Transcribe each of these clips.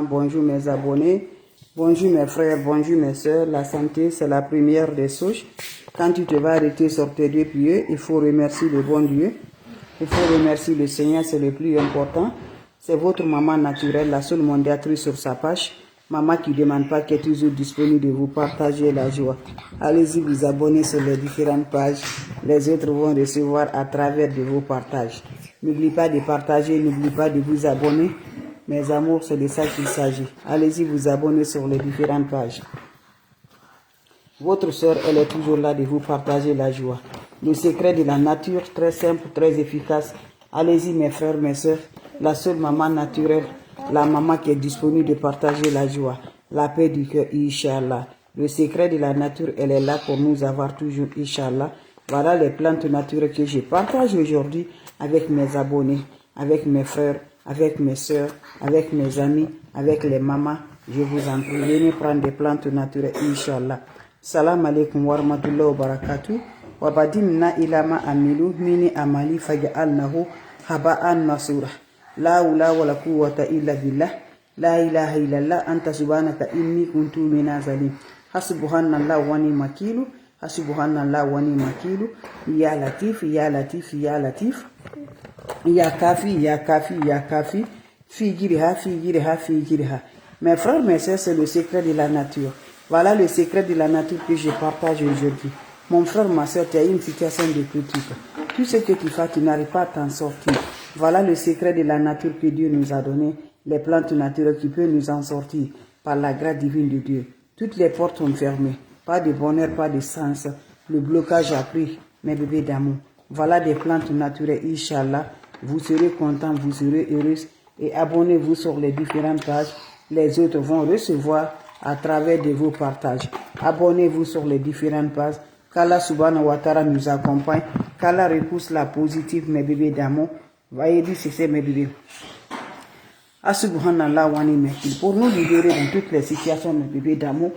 Bonjour mes abonnés, bonjour mes frères, bonjour mes soeurs. La santé, c'est la première des choses. Quand tu te vas arrêter sur tes deux pieds, il faut remercier le bon Dieu. Il faut remercier le Seigneur, c'est le plus important. C'est votre maman naturelle, la seule mondiatrice sur sa page. Maman qui ne demande pas, qui est toujours disponible de vous partager la joie. Allez-y vous abonner sur les différentes pages. Les autres vont recevoir à travers de vos partages. N'oubliez pas de partager, n'oubliez pas de vous abonner. Mes amours, c'est de ça qu'il s'agit. Allez-y vous abonner sur les différentes pages. Votre soeur, elle est toujours là de vous partager la joie. Le secret de la nature, très simple, très efficace. Allez-y mes frères, mes soeurs. La seule maman naturelle, la maman qui est disponible de partager la joie. La paix du cœur, Inch'Allah. Le secret de la nature, elle est là pour nous avoir toujours, Inch'Allah. Voilà les plantes naturelles que je partage aujourd'hui avec mes abonnés, avec mes frères, avec mes soeurs, avec mes amis, avec les mamans. Je vous en prie, venez prendre des plantes naturelles, Inch'Allah. Salam alaikum wa rahmatullahi wa barakatuh. Wa badimna ilama amilu mini amali faja'alnahu haba'an masura. La hawla wa la quwwata illa billah. La ilaha illallah anta subhanaka inni kuntu minaz zalim. Hasbuhanallah wa ni'mal wakeel. Hasbuhanallah wa ni'mal wakeel. Ya latif, ya latif, ya latif. Ya kafi, ya kafi, ya kafi. Figiriha, figiriha, figiriha. Mes frères, mes soeurs, c'est le secret de la nature. Voilà le secret de la nature que je partage aujourd'hui. Mon frère, ma soeur, tu as une situation de critique. Tout ce que tu fais, tu n'arrives pas à t'en sortir. Voilà le secret de la nature que Dieu nous a donné. Les plantes naturelles qui peuvent nous en sortir par la grâce divine de Dieu. Toutes les portes sont fermées. Pas de bonheur, pas de sens. Le blocage a pris, mes bébés d'amour. Voilà des plantes naturelles, Inch'Allah. Vous serez contents, vous serez heureux. Et abonnez-vous sur les différentes pages. Les autres vont recevoir à travers de vos partages. Abonnez-vous sur les différentes pages. Qu'Allah subhanahu wa ta'ala nous accompagne. Qu'Allah repousse la positive, mes bébés d'amour. Voyez dire c'est mes bébés. Subhanallah wa ni'mal wakeel. Pour nous libérer dans toutes les situations, mes bébés d'amour.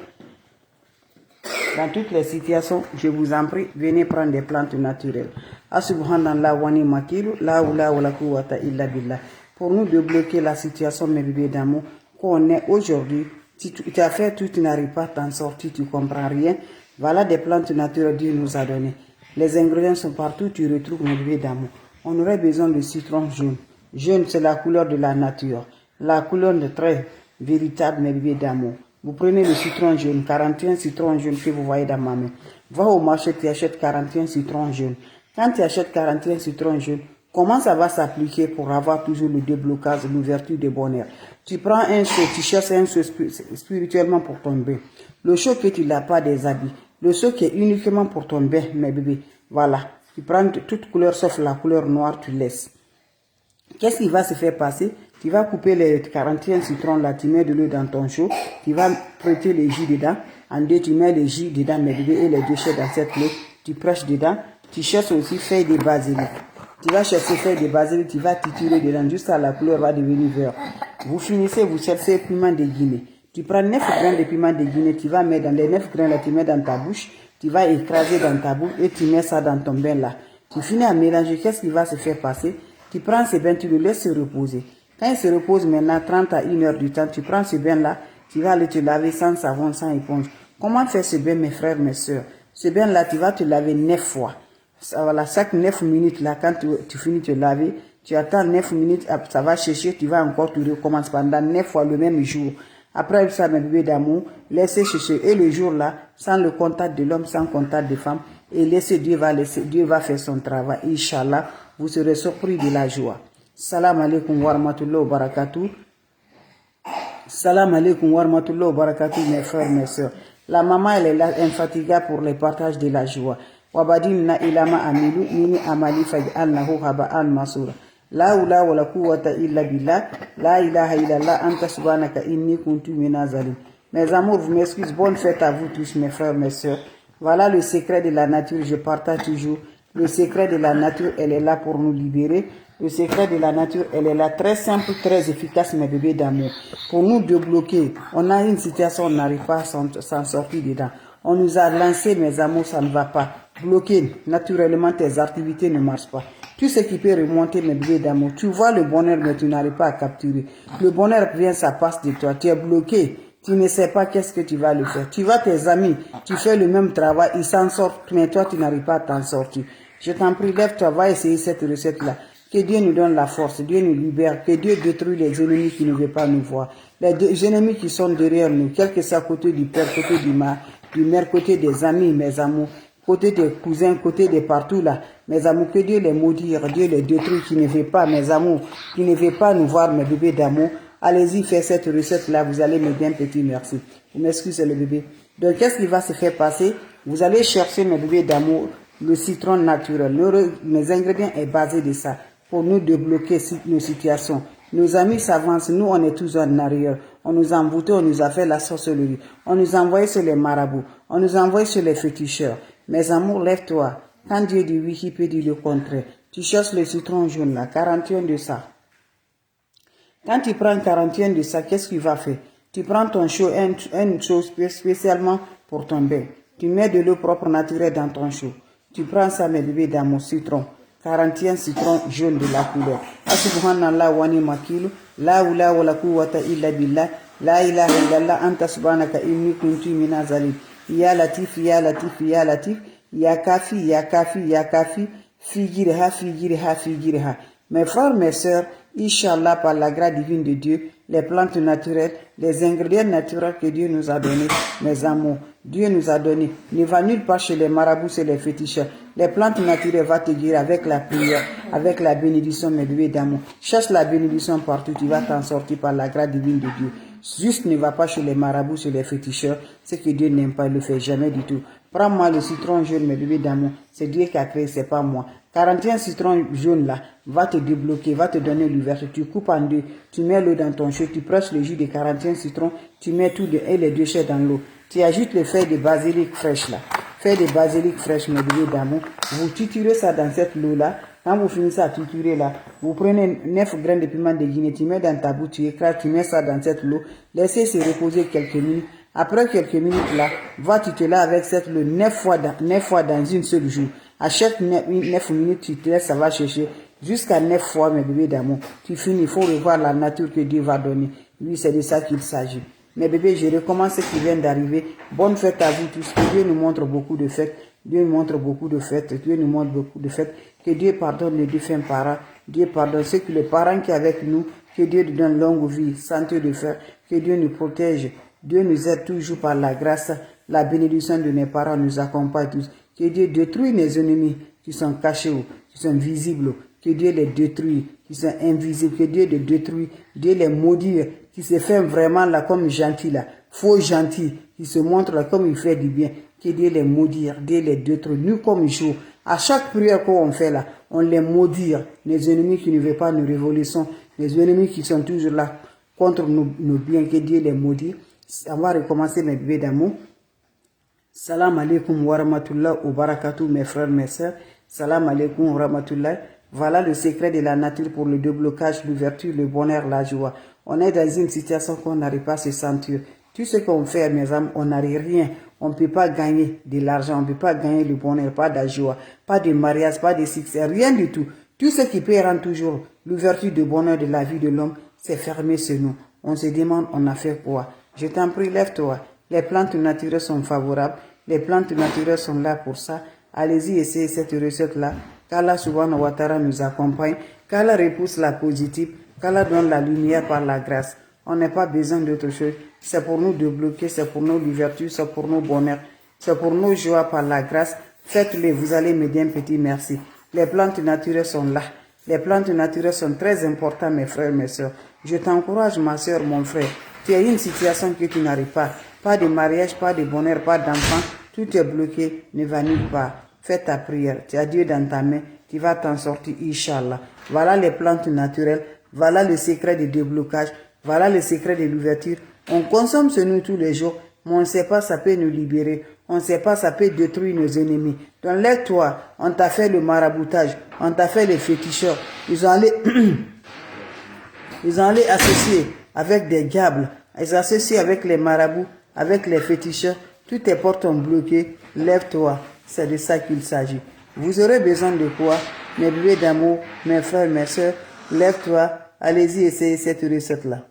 Dans toutes les situations, je vous en prie, venez prendre des plantes naturelles. Subhanallah wa ni'mal wakeel. La hawla wa la quwwata illa billah. Pour nous débloquer la situation, mes bébés d'amour, qu'on est aujourd'hui. Si tu as fait tout, tu n'arrives pas à t'en sortir, tu ne comprends rien. Voilà des plantes naturelles que Dieu nous a données. Les ingrédients sont partout, tu retrouves mes bébés d'amour. On aurait besoin de citron jaune. Jaune, c'est la couleur de la nature. La couleur de très véritable, mes bébés d'amour. Vous prenez le citron jaune, 41 citrons jaunes que vous voyez dans ma main. Va au marché, tu achètes 41 citrons jaunes. Quand tu achètes 41 citrons jaunes, comment ça va s'appliquer pour avoir toujours le déblocage, l'ouverture de bonheur? Tu prends un seau, tu cherches un seau spirituellement pour ton bain. Le seau que tu n'as pas des habits. Le seau qui est uniquement pour ton bain, mes bébés. Voilà. Tu prends toute couleur sauf la couleur noire, tu laisses. Qu'est-ce qui va se faire passer? Tu vas couper les 41 citrons là, tu mets de l'eau dans ton seau. Tu vas prêter les jus dedans. En deux, tu mets les jus dedans, mes bébés, et les déchets dans cette eau. Tu prêches dedans. Tu cherches aussi feuilles de basilic. Tu vas chercher feuilles de basilic, tu vas tituler dedans, jusqu'à la couleur va devenir vert. Vous finissez, vous cherchez piment de Guinée. Tu prends 9 grains de piment de Guinée, tu vas mettre dans les 9 grains là, tu mets dans ta bouche, tu vas écraser dans ta bouche et tu mets ça dans ton bain là. Tu finis à mélanger, qu'est-ce qui va se faire passer? Tu prends ce bain, tu le laisses se reposer. Quand il se repose maintenant, 30 à 1 heure du temps, tu prends ce bain là, tu vas aller te laver sans savon, sans éponge. Comment faire ce bain, mes frères, mes soeurs? Ce bain là, tu vas te laver 9 fois. Voilà, chaque 9 minutes là, quand tu finis de te laver, tu attends 9 minutes, ça va chercher, tu vas encore, tu recommences pendant 9 fois le même jour. Après ça, mes bébés d'amour, laissez chercher. Et le jour là, sans le contact de l'homme, sans contact de femme, et Dieu va faire son travail. Inch'Allah, vous serez surpris de la joie. Salam alaikum wa rahmatullahi wa barakatuh. Salam alaikum wa rahmatullahi wa barakatuh, mes frères, mes soeurs. La maman, elle est là, infatigable pour le partage de la joie. Wabadimna ilama amilu mini amali faj'alnahu haba'an masura. La hawla wa la quwwata illa billah. La ilaha illallah anta subhanaka inni kuntu minaz zalim. Mes amours, vous m'excusez. Bonne fête à vous tous, mes frères, mes soeurs. Voilà le secret de la nature, je partage toujours. Le secret de la nature, elle est là pour nous libérer. Le secret de la nature, elle est là, très simple, très efficace, mes bébés d'amour. Pour nous débloquer, on a une situation, on n'arrive pas à s'en sortir dedans. On nous a lancé, mes amours, ça ne va pas. Bloqué, naturellement, tes activités ne marchent pas. Tout ce qui peut remonter, mes bébés d'amour. Tu vois le bonheur, mais tu n'arrives pas à capturer. Le bonheur vient, ça passe de toi. Tu es bloqué. Tu ne sais pas qu'est-ce que tu vas le faire. Tu vois tes amis, tu fais le même travail, ils s'en sortent, mais toi, tu n'arrives pas à t'en sortir. Je t'en prie, lève-toi, va essayer cette recette-là. Que Dieu nous donne la force, Dieu nous libère, que Dieu détruit les ennemis qui ne veulent pas nous voir. Les ennemis qui sont derrière nous, quel que soit côté du père, côté du mère, côté des amis, mes amours, côté des cousins, côté de partout là. Mes amours, que Dieu les maudit, Dieu les détruit, qui ne veut pas, mes amours, qui ne veut pas nous voir, mes bébés d'amour. Allez-y, faites cette recette-là, vous allez me dire un petit merci. Vous m'excusez le bébé. Donc, qu'est-ce qui va se faire passer? Vous allez chercher, mes bébés d'amour, le citron naturel. Mes ingrédients est basé de ça, pour nous débloquer nos situations. Nos amis s'avancent, nous on est tous en arrière. On nous a envoûtés, on nous a fait la sorcellerie. On nous a envoyés sur les marabouts. On nous a envoyés sur les féticheurs. Mes amours, lève-toi. Quand Dieu dit oui, qui peut dire le contraire? Tu cherches le citron jaune là, 41 de ça. Quand tu prends 41 de ça, qu'est-ce que tu vas faire? Tu prends ton chaud, une chose spécialement pour ton bain. Tu mets de l'eau propre naturelle dans ton chaud. Tu prends ça, mes bébés, dans mon citron. 41 citrons jaunes de la couleur. Subhanallah wa ni'mal wakil. La hawla wa la quwwata illa billah. La ilaha illallah anta subhanaka inni kuntu minaz zalimin. Ya Latif, ya Latif, ya Latif. Ya Kafi, ya Kafi, ya Kafi. Figirha, figirha, figirha. Mes frères, mes sœurs, Inch'Allah, par la grâce divine de Dieu, les plantes naturelles, les ingrédients naturels que Dieu nous a donnés, mes amours, Dieu nous a donné. Ne va nulle part chez les marabouts, c'est les féticheurs. Les plantes naturelles vont te guérir avec la prière, avec la bénédiction, mes bébés d'amour. Cherche la bénédiction partout, tu vas t'en sortir par la grâce divine de Dieu. Juste ne va pas chez les marabouts, chez les féticheurs. Ce que Dieu n'aime pas, il ne le fait jamais du tout. Prends-moi le citron jaune, mes bébés d'amour. C'est Dieu qui a créé, c'est pas moi. 41 citrons jaunes là, va te débloquer, va te donner l'ouverture. Tu coupes en deux, tu mets l'eau dans ton chaud, tu presses le jus de 41 citrons, tu mets tout et les deux chais dans l'eau. Tu ajoutes les feuilles de basilic fraîches là. Feuilles de basilic fraîches, mes bébés d'amour. Vous triturez ça dans cette eau là. Quand vous finissez à triturer là, vous prenez 9 graines de piment de Guinée, tu mets dans ta bouche, tu écrases, tu mets ça dans cette eau. Laissez se reposer quelques minutes. Après quelques minutes là, va tituler avec cette eau 9 fois dans une seule jour. À chaque 9 minutes, tu te laisses, ça va chercher jusqu'à 9 fois, mes bébés d'amour. Tu finis, il faut revoir la nature que Dieu va donner. Lui, c'est de ça qu'il s'agit. Mes bébés, je recommence ce qui vient d'arriver. Bonne fête à vous tous. Que Dieu nous montre beaucoup de fêtes. Dieu nous montre beaucoup de fêtes. Dieu nous montre beaucoup de fêtes. Que Dieu pardonne les défunts parents. Dieu pardonne ceux que les parents qui sont avec nous. Que Dieu nous donne longue vie, santé de fer. Que Dieu nous protège. Dieu nous aide toujours par la grâce. La bénédiction de nos parents nous accompagne tous. Que Dieu détruit les ennemis qui sont cachés, qui sont visibles. Que Dieu les détruit, qui sont invisibles. Que Dieu les détruit. Dieu les maudit, qui se fait vraiment là comme gentil là. Faux gentil, qui se montre là comme il fait du bien. Que Dieu les maudit, Dieu les détruit. Nous comme jour, à chaque prière qu'on fait là, on les maudit. Les ennemis qui ne veulent pas nos révolutions. Les ennemis qui sont toujours là contre nos biens. Que Dieu les maudit. On va recommencer mes bébés d'amour. Salam alaikum wa rahmatullah wa barakatuh, mes frères, mes sœurs. Salam alaikum wa rahmatullah. Voilà le secret de la nature pour le déblocage, l'ouverture, le bonheur, la joie. On est dans une situation qu'on n'arrive pas à se sentir. Tout ce qu'on fait, mes amis, on n'arrive rien. On ne peut pas gagner de l'argent, on ne peut pas gagner le bonheur, pas de la joie, pas de mariage, pas de succès, rien du tout. Tout ce qui peut rendre toujours l'ouverture du bonheur de la vie de l'homme, c'est fermé sur nous. On se demande, on a fait quoi? Je t'en prie, lève-toi. Les plantes naturelles sont favorables. Les plantes naturelles sont là pour ça. Allez-y, essayez cette recette-là. Qu'Allah subhanahu wa ta'ala nous accompagne. Qu'Allah repousse la positive. Qu'Allah donne la lumière par la grâce. On n'a pas besoin d'autre chose. C'est pour nous débloquer, c'est pour nous l'ouverture, c'est pour nos bonheurs, c'est pour nos joies par la grâce. Faites-le, vous allez me dire un petit merci. Les plantes naturelles sont là. Les plantes naturelles sont très importantes, mes frères, mes soeurs. Je t'encourage, ma soeur, mon frère. Tu as une situation que tu n'arrives pas. Pas de mariage, pas de bonheur, pas d'enfant. Tout est bloqué, ne va nulle part. Fais ta prière. Tu as Dieu dans ta main. Tu vas t'en sortir, Inch'Allah. Voilà les plantes naturelles. Voilà le secret du déblocage. Voilà le secret de l'ouverture. On consomme ce nous tous les jours, mais on ne sait pas ça peut nous libérer. On ne sait pas ça peut détruire nos ennemis. Donc lève-toi. On t'a fait le maraboutage. On t'a fait les féticheurs. Ils ont allé associer avec des diables. Ils associent avec les marabouts, avec les féticheurs. Toutes tes portes sont bloquées. Lève-toi. C'est de ça qu'il s'agit. Vous aurez besoin de quoi? mes bébés d'amour, mes frères, mes soeurs, lève-toi, allez-y essayer cette recette-là.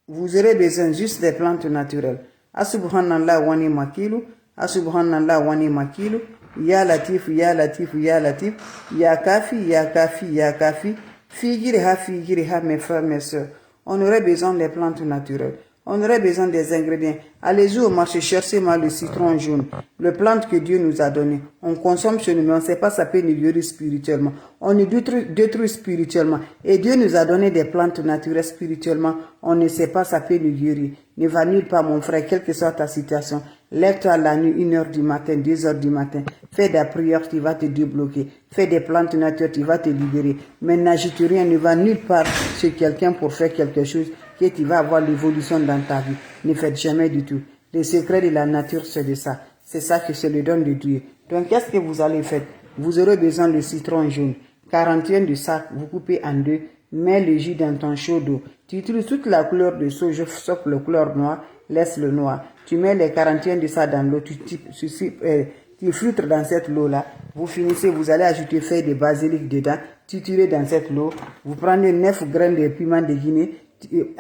Vous aurez besoin juste des plantes naturelles. Asubhanallah wani makilu, asubhanallah wani makilu, ya latif, ya latif, ya latif, ya kafi, ya kafi, ya kafi, figiriha, mes frères, mes soeurs. On aurait besoin des plantes naturelles. On aurait besoin des ingrédients. Allez-y au marché, cherchez-moi le citron jaune, le plante que Dieu nous a donné. On consomme chez nous, mais on ne sait pas ça peut nous guérir spirituellement. On nous détruit spirituellement. Et Dieu nous a donné des plantes naturelles spirituellement. On ne sait pas ça peut nous guérir. Ne va nulle part, mon frère, quelle que soit ta situation. Lève-toi la nuit, 1h du matin, 2h du matin. Fais des prières, tu vas te débloquer. Fais des plantes naturelles, tu vas te libérer. Mais n'agite rien, ne va nulle part chez quelqu'un pour faire quelque chose que tu vas avoir l'évolution dans ta vie. Ne faites jamais du tout. Le secret de la nature, c'est de ça. C'est ça que c'est le don de Dieu. Donc, qu'est-ce que vous allez faire? Vous aurez besoin de citron jaune. 41 de sac, vous coupez en deux. Mets le jus dans ton chaud d'eau. Tu utilises toute la couleur de sauge, sauf la couleur noire. Laisse le noir. Tu mets les 41 de ça dans l'eau. Tu filtres dans cette eau-là. Vous finissez, vous allez ajouter feuilles de basilic dedans. Triturer dans cette eau. Vous prenez 9 graines de piment de Guinée.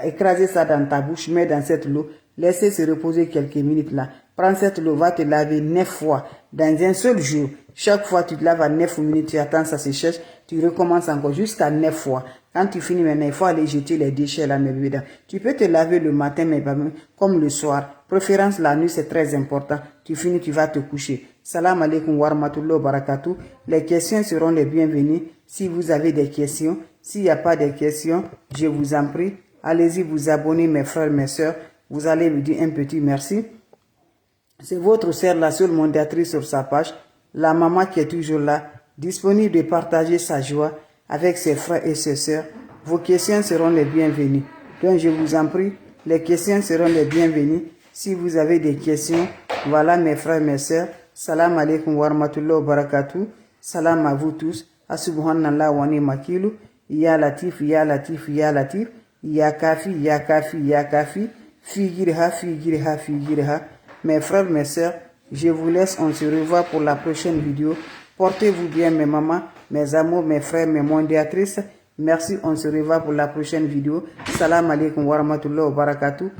Écrasez ça dans ta bouche. Mets dans cette eau. Laissez se reposer quelques minutes là. Prends cette eau, va te laver 9 fois dans un seul jour. Chaque fois, tu te laves à 9 minutes, tu attends, ça se cherche, tu recommences encore jusqu'à 9 fois. Quand tu finis maintenant, il faut aller jeter les déchets là, mes bébés. Tu peux te laver le matin, mais pas comme le soir. Préférence la nuit, c'est très important. Tu finis, tu vas te coucher. Salam alaikum wa rahmatullahi wa barakatuh. Les questions seront les bienvenues. Si vous avez des questions, s'il n'y a pas de questions, je vous en prie, allez-y vous abonner, mes frères, mes soeurs. Vous allez me dire un petit merci. C'est votre sœur, la seule mondatrice sur sa page, la maman qui est toujours là, disponible de partager sa joie avec ses frères et ses sœurs. Vos questions seront les bienvenues. Donc je vous en prie, les questions seront les bienvenues. Si vous avez des questions, voilà mes frères, mes sœurs. Salam alaikum wa rahmatullahi wa barakatuh. Salam à vous tous. Asubhanallah wa ni makilu. Ya latif, ya latif, ya latif. Ya kafi, ya kafi, ya kafi. Figiriha. Mes frères, mes sœurs, je vous laisse, on se revoit pour la prochaine vidéo. Portez-vous bien, mes mamans, mes amours, mes frères, mes mondiatrices. Merci, on se revoit pour la prochaine vidéo. Salam alaikum wa rahmatullahi wa barakatuh.